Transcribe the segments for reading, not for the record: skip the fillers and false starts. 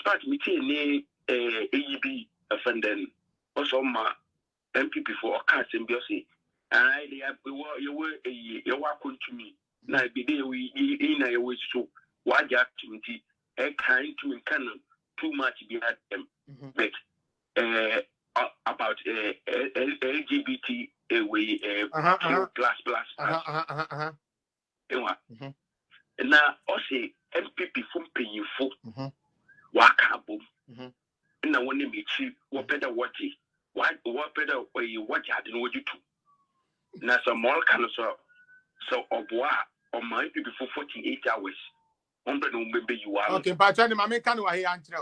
fact, we see AEB offending also my NPP for cast and Biossi. I you were to me. Now be there we in a way so why the activity a kind to canon too much behind them. But about LGBT way plus. And now also MPP from paying for Wakabo. And I want to be cheap, what better what better way you watch I don't know what you do. Now some more kind of so Oboa or my people for 48 hours. You are okay, but Johnny, my can why answer.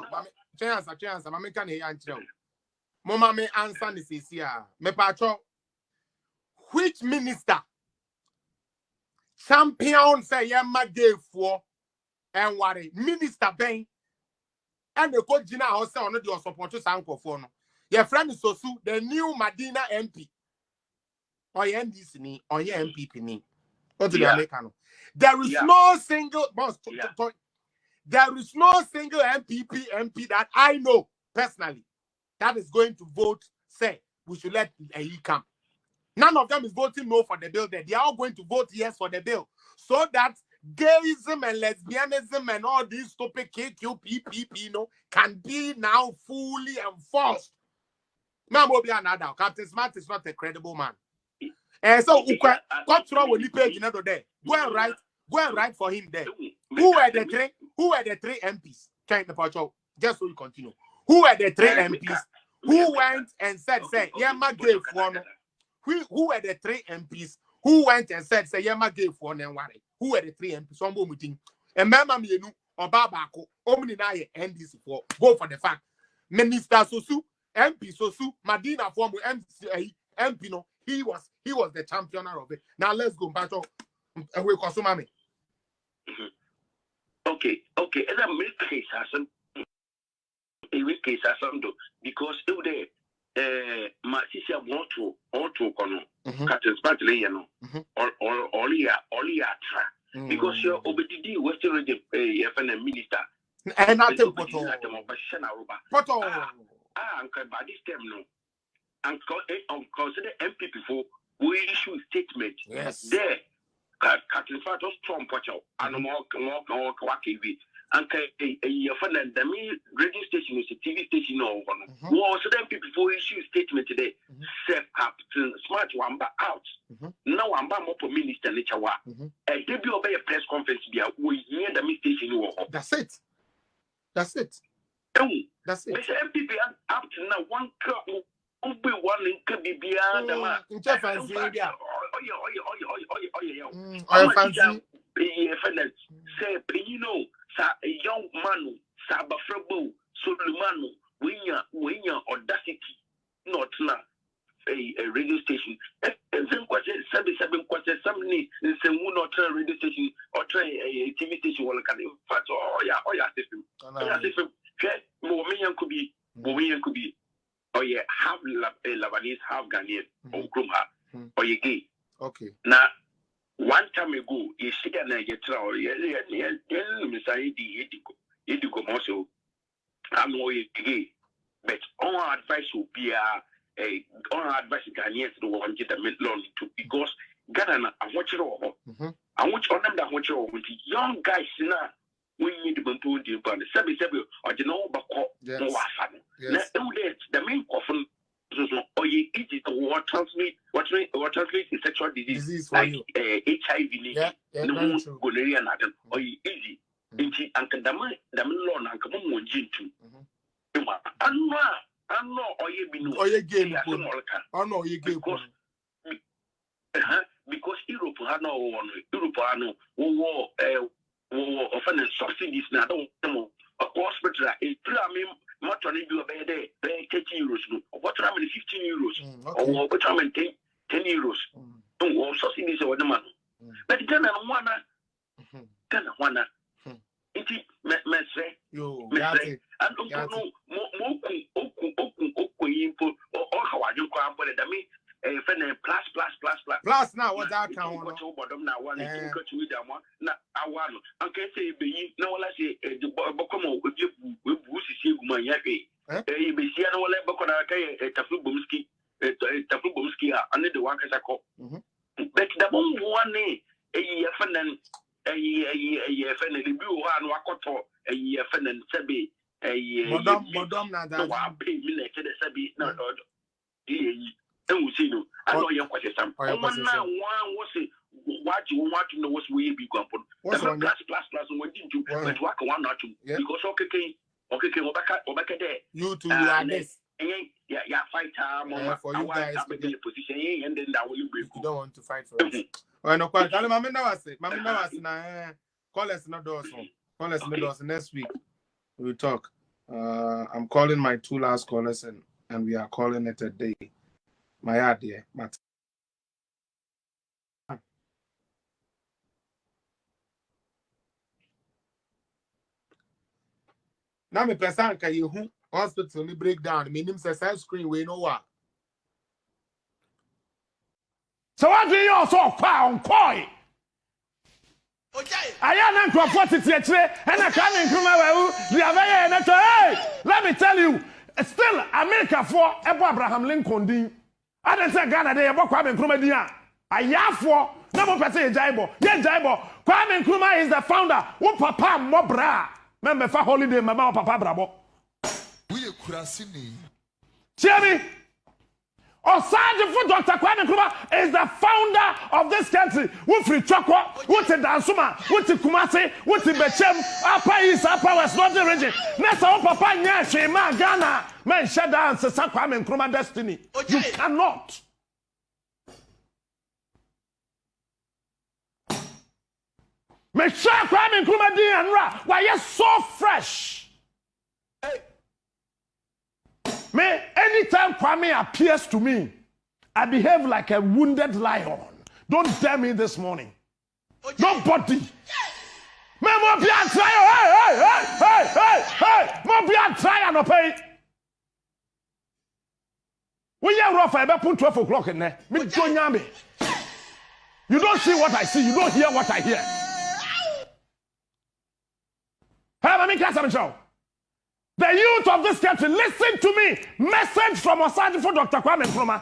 Chance, my can answer. Mama may answer this is here. Me patro, which minister champion say yama day for and worry minister Ben and the coach Gina House on the support to Sanko for no. Your friend is Sosu, the new Medina MP. Or your NDC ni, or your MPP ni. What to the American? There is no single boss. There is no single MPP MP that I know personally that is going to vote. Say we should let he come. None of them is voting no for the bill. They are all going to vote yes for the bill, so that gayism and lesbianism and all these stupid KQPPP can be now fully enforced. Now, another Captain Smart is not a credible man. And so, what's wrong with the page another day? Go and write for him there. Who are the three MPs? Just so you continue. Who are the three MPs who went and said, yeah, my gay one? Who are the three MPs who went and said, yeah, my gay one and worry? Who are the three MPs? Some meeting. And Mama Mienu or Babako, Omni Naye, NDC for go for the fact. Minister Sosu, MP Sosu, Madina form MP no, he was the champion of it. Now let's go back to we consume me. Okay. And I make case as some because if they my sister want to kono Captain Spartley or tra because you're obedient Western region FN minister and not Poto by this time no and consider MPP for we issue statement there Captain Spartley strong pocho and more and the main radio station is a TV station or was then people for issue statement today. Say Captain Smart Wamba out. Now I'm more for Minister Nature. And they be obey a press conference. We hear the station. That's it. That's it. That's it. MPP up to now one cup will be one in could be beyond the man. Say, you know, a young man, Sabafrabo, Solomano, Winya, audacity, not now a radio station. And then question 77 questions, somebody in some would not turn radio station or try a TV station. Well, can in fact, system. Momian could be, or yeah, half Lebanese, half Ghanaian, or Krumha, or you gay. Okay. Now, one time ago, you see that I get through. I'm more gay, but our advice will be our advice Ghanaians to want to get a loan to because Ghana, I want you all. I want you on them that want you all with the young guys now. We need to do the 77 or the no bako no wasan. The main often or you eat it or translate in sexual disease like HIV, gonorrhea, or you easy. Inchi and the law and come on gin I'm not or you be no game because Europe had no one. Europe war often subsidies now. Don't of course, but a not only do a bed 30 euros, what I mean 15 euros, or what I mean 10 euros. Don't subsidies over the money. But then I wanna. It is Mestre, and don't know more or how I do come for it. I mean, plus now what that can one now one to with them na awano anke say be na wala say the bokomo we busi guma yafe be sia na wala bokona kai tafu bomski ane de waka sako but the bomb one yefanan yefanan the bi o anu akoto yefanan sabe modom na da wa pay me na kede sabe na and we see no. I know you're quite some. One now, one was it. What you want to know what's where you be going. Plus, and what did you? But what one or two? Because okay, back there. You two are this. Yeah, fight time for you guys to be in position, and then that will be. You don't want to fight for us. Well, no, quite. Mamma was na. Call us not doors. Call us not doors. Next week we'll talk. I'm calling my 2 last callers and we are calling it a day. My idea, Matt. Now me person can you hospital me break down. Me nim say screen we know what. So what do you also on coin? I am not for it and I can't include hey, let me tell you, still America for Abraham Lincoln Dean. I didn't say Ghana they about Kwame Nkrumah dia. Ayafo na mo pese jaibo. Ye jaibo. Kwame Nkrumah is the founder. Wo papa mo bra. Membe fa holiday mama papa brabo. We kurasi ni. Chiemi. Osaje for Dr. Kwame Nkrumah is the founder of this country. Wo free Chokwa, wo te Dansuma, wo te Kumasi, wo te Bechem, Upper East, Upper West, Northern region. Nessa wo papa nya shema Ghana. Men shut down to Kwame Nkrumah destiny. You cannot. Me sure Kwame Nkrumah di anra. Why you so fresh? Me anytime Kwame appears to me, I behave like a wounded lion. Don't dare me this morning. Nobody. Me mo be a try. Hey. Mo be a try and pay. We are rough. I put 12 o'clock in there. Me join me. You don't see what I see. You don't hear what I hear. Have me class show. The youth of this country, listen to me. Message from Osaji for Dr. Kwame Nkrumah.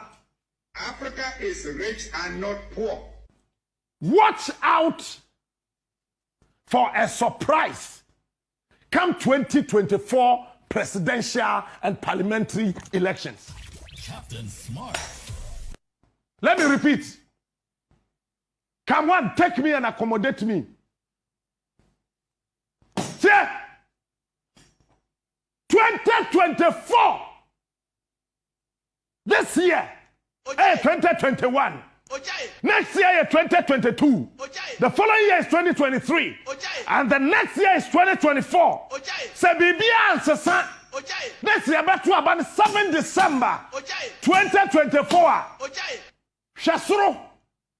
Africa is rich and not poor. Watch out for a surprise. Come 2024 presidential and parliamentary elections. Captain Smart. Let me repeat. Come on, take me and accommodate me. See, 2024. This year, 2021. Next year, 2022. The following year is 2023. And the next year is 2024. So, Bibi next year, about 7 December 2024. Shasuro,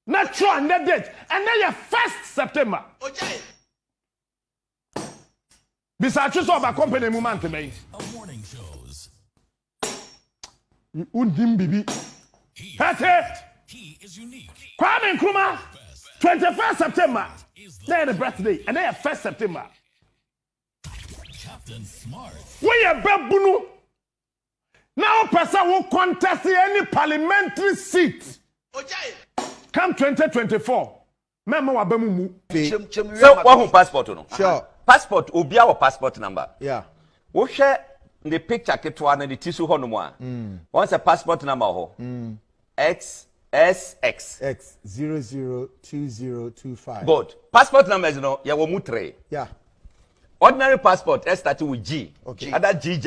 natural and that date. And then your 1st September. Besides, you saw my company movement to me. Morning shows. You undim bibi. That's it. He is unique. Kwame Nkrumah, 21st September. Then the birthday, and then 1st September. Captain Smart. We are babunu. Now, person will contest any parliamentary seat. Come 2024. Memo wabemumu. So, what passport no? Sure. Passport obia or passport number. Yeah. Wo share the picture ketwa na the tissue ho no mo a. Once a passport number ho. XSX X002025. Good. Passport number is no ya wo mu 3. Yeah. Ordinary passport start with G. Okay. Other G